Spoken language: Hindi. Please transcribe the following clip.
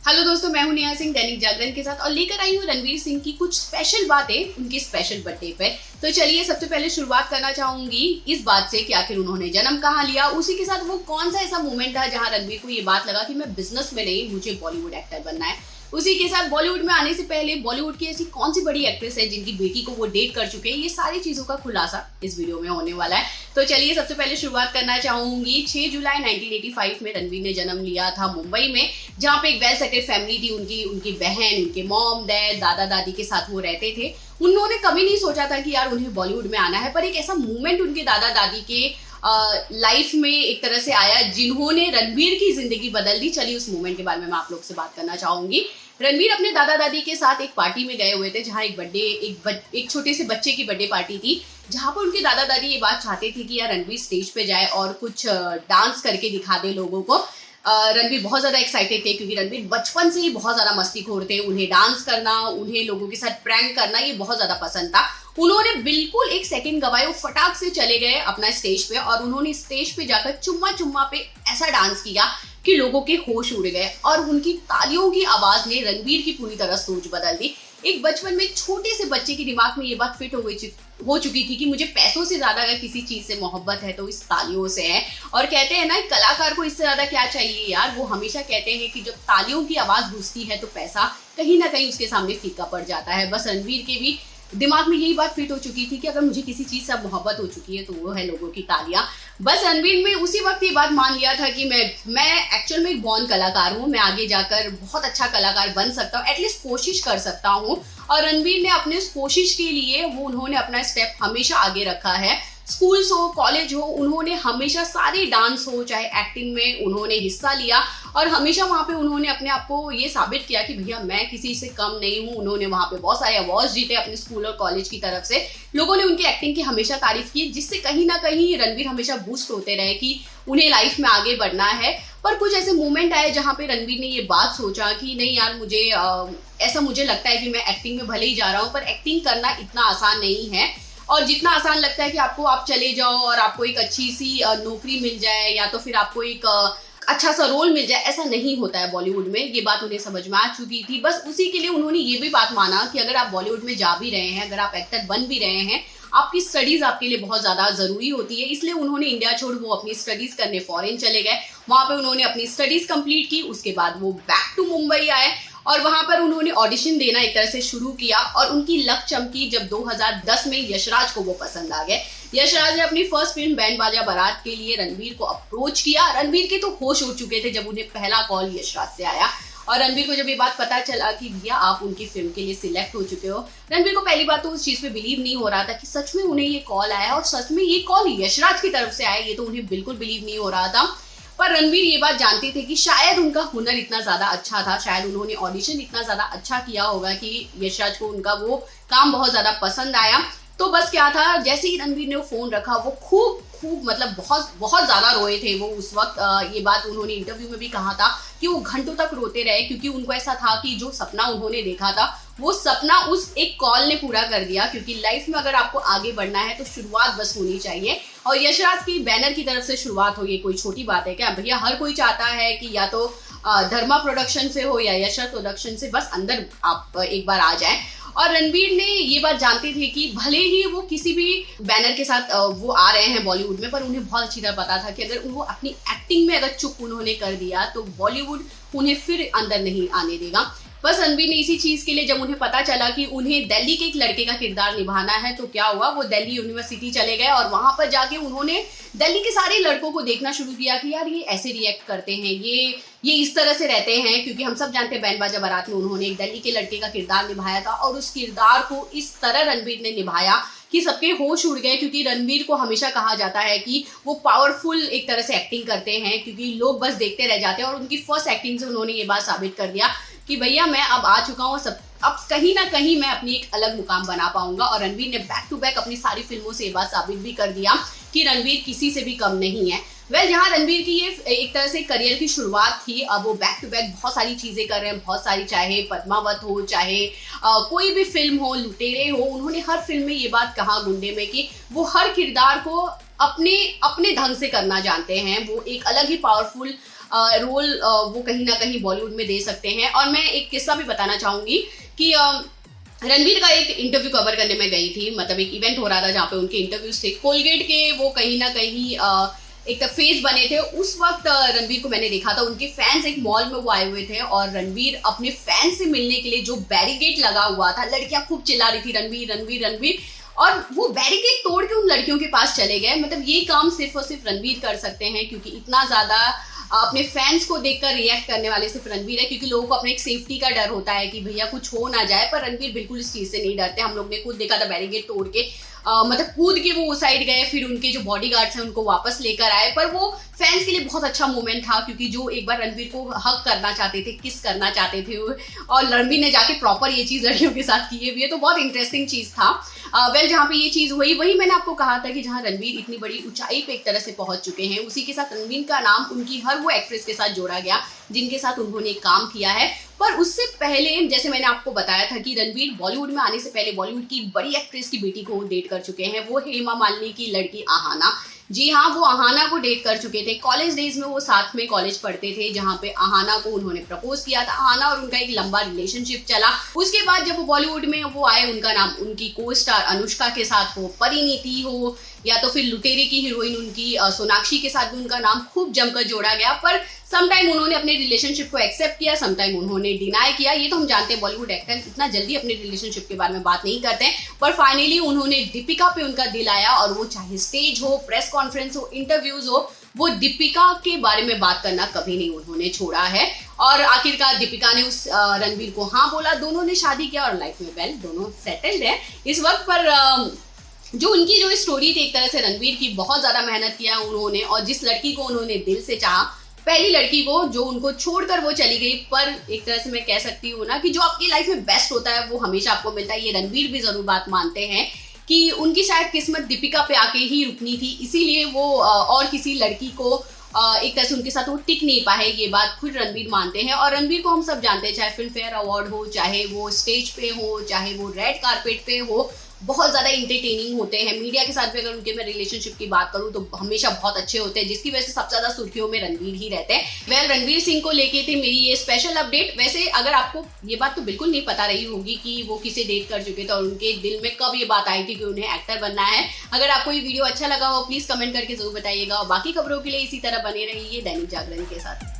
हेलो दोस्तों, मैं हूं नेहा सिंह दैनिक जागरण के साथ और लेकर आई हूं रणवीर सिंह की कुछ स्पेशल बातें उनके स्पेशल बर्थडे पे। तो चलिए सबसे पहले शुरुआत करना चाहूंगी इस बात से कि आखिर उन्होंने जन्म कहाँ लिया, उसी के साथ वो कौन सा ऐसा मोमेंट था जहां रणवीर को ये बात लगा कि मैं बिजनेस में नहीं, मुझे बॉलीवुड एक्टर बनना है। उसी के साथ बॉलीवुड में आने से पहले बॉलीवुड की ऐसी कौन सी बड़ी एक्ट्रेस है जिनकी बेटी को वो डेट कर चुके हैं, ये सारी चीजों का खुलासा इस वीडियो में होने वाला है। तो चलिए सबसे पहले शुरुआत करना चाहूंगी 6 जुलाई 1985 में रणवीर ने जन्म लिया था मुंबई में, जहाँ पे एक वेल सेटल्ड फैमिली थी। उनकी बहन, उनके मॉम डैड, दादा दादी के साथ वो रहते थे। उन्होंने कभी नहीं सोचा था कि यार उन्हें बॉलीवुड में आना है, पर एक ऐसा मूवमेंट उनके दादा दादी के लाइफ में एक तरह से आया जिन्होंने रणवीर की जिंदगी बदल दी। चलिए उस मोमेंट के बारे में मैं आप लोग से बात करना चाहूंगी। रणवीर अपने दादा दादी के साथ एक पार्टी में गए हुए थे, जहाँ एक छोटे से बच्चे की बर्थडे पार्टी थी, जहाँ पर उनके दादा दादी ये बात चाहते थे कि यार रणवीर स्टेज पे जाए और कुछ डांस करके दिखा दे लोगों को। रणवीर बहुत ज्यादा एक्साइटेड थे क्योंकि रणवीर बचपन से ही बहुत ज्यादा मस्तीखोर थे। उन्हें डांस करना, उन्हें लोगों के साथ प्रैंक करना ये बहुत ज्यादा पसंद था। उन्होंने बिल्कुल एक सेकंड गवाए, वो फटाक से चले गए अपना स्टेज पे और उन्होंने स्टेज पे जाकर चुम्मा चुम्मा पे ऐसा डांस किया कि लोगों के होश उड़ गए और उनकी तालियों की आवाज ने रणवीर की पूरी तरह सोच बदल दी। एक बचपन में छोटे से बच्चे के दिमाग में ये बात फिट हो चुकी थी कि मुझे पैसों से ज्यादा अगर किसी चीज से मोहब्बत है तो इस तालियों से है। और कहते हैं ना, कलाकार को इससे ज्यादा क्या चाहिए यार। वो हमेशा कहते हैं कि जब तालियों की आवाज गूंजती है तो पैसा कहीं ना कहीं उसके सामने फीका पड़ जाता है। बस रणवीर के भी दिमाग में यही बात फिट हो चुकी थी कि अगर मुझे किसी चीज से मोहब्बत हो चुकी है तो वो है लोगों की तालियां। बस रणवीर ने उसी वक्त ये बात मान लिया था कि मैं एक्चुअल में एक बॉर्न कलाकार हूँ, मैं आगे जाकर बहुत अच्छा कलाकार बन सकता हूँ, एटलीस्ट कोशिश कर सकता हूँ। और रणवीर ने अपने उस कोशिश के लिए उन्होंने अपना स्टेप हमेशा आगे रखा है। स्कूल्स हो, कॉलेज हो, उन्होंने हमेशा सारे डांस हो चाहे एक्टिंग में उन्होंने हिस्सा लिया और हमेशा वहाँ पे उन्होंने अपने आप को ये साबित किया कि भैया मैं किसी से कम नहीं हूँ। उन्होंने वहाँ पे बहुत सारे अवार्ड्स जीते अपने स्कूल और कॉलेज की तरफ से। लोगों ने उनकी एक्टिंग की हमेशा तारीफ की, जिससे कहीं ना कहीं रणवीर हमेशा बूस्ट होते रहे कि उन्हें लाइफ में आगे बढ़ना है। पर कुछ ऐसे मोमेंट आए जहाँ पे रणवीर ने ये बात सोचा कि नहीं यार, मुझे लगता है कि मैं एक्टिंग में भले ही जा रहा हूँ पर एक्टिंग करना इतना आसान नहीं है। और जितना आसान लगता है कि आप चले जाओ और आपको एक अच्छी सी नौकरी मिल जाए या तो फिर आपको एक अच्छा सा रोल मिल जाए, ऐसा नहीं होता है बॉलीवुड में। ये बात उन्हें समझ में आ चुकी थी। बस उसी के लिए उन्होंने ये भी बात माना कि अगर आप बॉलीवुड में जा भी रहे हैं, अगर आप एक्टर बन भी रहे हैं, आपकी स्टडीज आपके लिए बहुत ज्यादा जरूरी होती है। इसलिए उन्होंने इंडिया छोड़ वो अपनी स्टडीज करने फॉरेन चले गए। वहां पे उन्होंने अपनी स्टडीज कंप्लीट की। उसके बाद वो बैक टू मुंबई आए और वहां पर उन्होंने ऑडिशन देना एक तरह से शुरू किया और उनकी लक चमकी जब 2010 में यशराज को वो पसंद आ गए। यशराज ने अपनी फर्स्ट फिल्म बैंड बाजा बारात के लिए रणवीर को अप्रोच किया। रणवीर के तो होश उड़ चुके थे जब उन्हें पहला कॉल यशराज से आया और रणवीर को जब ये बात पता चला कि भैया आप उनकी फिल्म के लिए सिलेक्ट हो चुके हो, रणवीर को पहली बात तो उस चीज पे बिलीव नहीं हो रहा था कि सच में उन्हें ये कॉल आया और सच में ये कॉल यशराज की तरफ से आया। ये तो उन्हें बिल्कुल बिलीव नहीं हो रहा था। पर रणवीर ये बात जानते थे कि शायद उनका हुनर इतना ज्यादा अच्छा था, शायद उन्होंने ऑडिशन इतना ज्यादा अच्छा किया होगा कि यशराज को उनका वो काम बहुत ज्यादा पसंद आया। तो बस क्या था, जैसे ही रणवीर ने वो फोन रखा वो खूब मतलब बहुत बहुत ज्यादा रोए थे वो उस वक्त। ये बात उन्होंने इंटरव्यू में भी कहा था कि वो घंटों तक रोते रहे क्योंकि उनको ऐसा था कि जो सपना उन्होंने देखा था वो सपना उस एक कॉल ने पूरा कर दिया। क्योंकि लाइफ में अगर आपको आगे बढ़ना है तो शुरुआत बस होनी चाहिए और यशराज की बैनर की तरफ से शुरुआत हो, ये कोई छोटी बात है क्या भैया? हर कोई चाहता है कि या तो धर्मा प्रोडक्शन से हो या यशराज प्रोडक्शन से, बस अंदर आप एक बार आ जाएं। और रणवीर ने ये बात जानते थे कि भले ही वो किसी भी बैनर के साथ वो आ रहे हैं बॉलीवुड में, पर उन्हें बहुत अच्छी तरह पता था कि अगर वो अपनी एक्टिंग में अगर चुप उन्होंने कर दिया तो बॉलीवुड उन्हें फिर अंदर नहीं आने देगा। बस रणवीर ने इसी चीज के लिए जब उन्हें पता चला कि उन्हें दिल्ली के एक लड़के का किरदार निभाना है तो क्या हुआ, वो दिल्ली यूनिवर्सिटी चले गए और वहां पर जाके उन्होंने दिल्ली के सारे लड़कों को देखना शुरू किया कि यार ये ऐसे रिएक्ट करते हैं, ये इस तरह से रहते हैं। क्योंकि हम सब जानते हैं बैंड बाजा बारात में उन्होंने एक दिल्ली के लड़के का किरदार निभाया था और उस किरदार को इस तरह रणवीर ने निभाया कि सबके होश उड़ गए। क्योंकि रणवीर को हमेशा कहा जाता है कि वो पावरफुल एक तरह से एक्टिंग करते हैं, क्योंकि लोग बस देखते रह जाते हैं। और उनकी फर्स्ट एक्टिंग से उन्होंने ये बात साबित कर दिया कि भैया मैं अब आ चुका हूँ, अब कहीं ना कहीं मैं अपनी एक अलग मुकाम बना पाऊंगा। और रणवीर ने बैक टू बैक अपनी सारी फिल्मों से ये बात साबित भी कर दिया कि रणवीर किसी से भी कम नहीं है। जहाँ रणवीर की ये एक तरह से करियर की शुरुआत थी, अब वो बैक टू बैक बहुत सारी चीजें कर रहे हैं, बहुत सारी, चाहे पद्मावत हो, चाहे कोई भी फिल्म हो, लुटेरे हो, उन्होंने हर फिल्म में ये बात कहा गुंडे में कि वो हर किरदार को अपने ढंग से करना जानते हैं। वो एक अलग ही पावरफुल रोल वो कहीं ना कहीं बॉलीवुड में दे सकते हैं। और मैं एक किस्सा भी बताना चाहूंगी कि रणवीर का एक इंटरव्यू कवर करने में गई थी, मतलब एक इवेंट हो रहा था जहाँ पे उनके इंटरव्यूज थे। कोलगेट के वो कहीं ना कहीं एक फेस बने थे। उस वक्त रणवीर को मैंने देखा था, उनके फैंस एक मॉल में वो आए हुए थे और रणवीर अपने फैंस से मिलने के लिए जो बैरिकेड लगा हुआ था, लड़कियां खूब चिल्ला रही थी रणवीर रणवीर रणवीर, और वो बैरिकेड तोड़ के उन लड़कियों के पास चले गए। मतलब ये काम सिर्फ और सिर्फ रणवीर कर सकते हैं, क्योंकि इतना ज्यादा अपने फैंस को देखकर रिएक्ट करने वाले सिर्फ रणवीर है। क्योंकि लोगों को अपने एक सेफ्टी का डर होता है कि भैया कुछ हो ना जाए, पर रणवीर बिल्कुल इस चीज से नहीं डरते। हम लोग ने खुद देखा था बैरिकेड तोड़ के मतलब कूद के वो उस साइड गए, फिर उनके जो बॉडीगार्ड्स हैं उनको वापस लेकर आए। पर वो फैंस के लिए बहुत अच्छा मोमेंट था, क्योंकि जो एक बार रणवीर को हक करना चाहते थे, किस करना चाहते थे, और रणवीर ने जाके प्रॉपर ये चीज लड़कियों के साथ की हुई है, तो बहुत इंटरेस्टिंग चीज था। वेल जहाँ पे ये चीज हुई, वही मैंने आपको कहा था कि जहाँ रणवीर इतनी बड़ी ऊंचाई पे एक तरह से पहुंच चुके हैं, उसी के साथ रणवीर का नाम उनकी हर वो एक्ट्रेस के साथ जोड़ा गया जिनके साथ उन्होंने काम किया है। पर उससे पहले जैसे मैंने आपको बताया था कि रणवीर बॉलीवुड में आने से पहले बॉलीवुड की बड़ी एक्ट्रेस की बेटी को डेट कर चुके हैं। वो हेमा मालिनी की लड़की आहाना। जी हाँ, वो आहाना को डेट कर चुके थे। कॉलेज डेज में वो साथ में कॉलेज पढ़ते थे, जहाँ पे आहाना को उन्होंने प्रपोज किया था। आहाना और उनका एक लंबा रिलेशनशिप चला। उसके बाद जब वो बॉलीवुड में वो आए, उनका नाम उनकी को स्टार अनुष्का के साथ हो, परिणीति हो, या तो फिर लुटेरे की हीरोइन उनकी सोनाक्षी के साथ भी उनका नाम खूब जमकर जोड़ा गया। पर समटाइम उन्होंने अपने रिलेशनशिप को एक्सेप्ट किया, समटाइम उन्होंने डिनाई किया। ये तो हम जानते हैं, बॉलीवुड एक्टर इतना जल्दी अपने रिलेशनशिप के बारे में बात नहीं करते हैं। पर फाइनली उन्होंने दीपिका पे उनका दिल आया, और वो चाहे स्टेज हो, प्रेस कॉन्फ्रेंस हो, इंटरव्यूज हो, वो दीपिका के बारे में बात करना कभी नहीं उन्होंने छोड़ा है। और आखिरकार दीपिका ने उस रणवीर को हाँ बोला, दोनों ने शादी किया और लाइफ में वेल दोनों सेटल्ड है इस वक्त। पर जो उनकी जो स्टोरी थी, एक तरह से रणवीर की बहुत ज्यादा मेहनत किया उन्होंने, और जिस लड़की को उन्होंने दिल से चाहा, पहली लड़की को जो उनको छोड़कर वो चली गई, पर एक तरह से मैं कह सकती हूँ ना कि जो आपकी लाइफ में बेस्ट होता है वो हमेशा आपको मिलता है। ये रणवीर भी जरूर बात मानते हैं कि उनकी शायद किस्मत दीपिका पे आके ही रुकनी थी, इसीलिए वो और किसी लड़की को एक तरह से उनके साथ वो टिक नहीं पाए। ये बात खुद रणवीर मानते हैं। और रणवीर को हम सब जानते हैं, चाहे फिल्म फेयर अवार्ड हो, चाहे वो स्टेज पे हो, चाहे वो रेड कारपेट पे हो, बहुत ज्यादा इंटरटेनिंग होते हैं। मीडिया के साथ भी अगर उनके मैं रिलेशनशिप की बात करूं तो हमेशा बहुत अच्छे होते हैं, जिसकी वजह से सबसे ज्यादा सुर्खियों में रणवीर ही रहते हैं। वेल रणवीर सिंह को लेके थे मेरी ये स्पेशल अपडेट। वैसे अगर आपको ये बात तो बिल्कुल नहीं पता रही होगी कि वो किसे डेट कर चुके थे और उनके दिल में कब ये बात आई थी कि उन्हें एक्टर बनना है। अगर आपको ये वीडियो अच्छा लगा हो, प्लीज कमेंट करके जरूर बताइएगा, और बाकी खबरों के लिए इसी तरह बने रहिए दैनिक जागरण के साथ।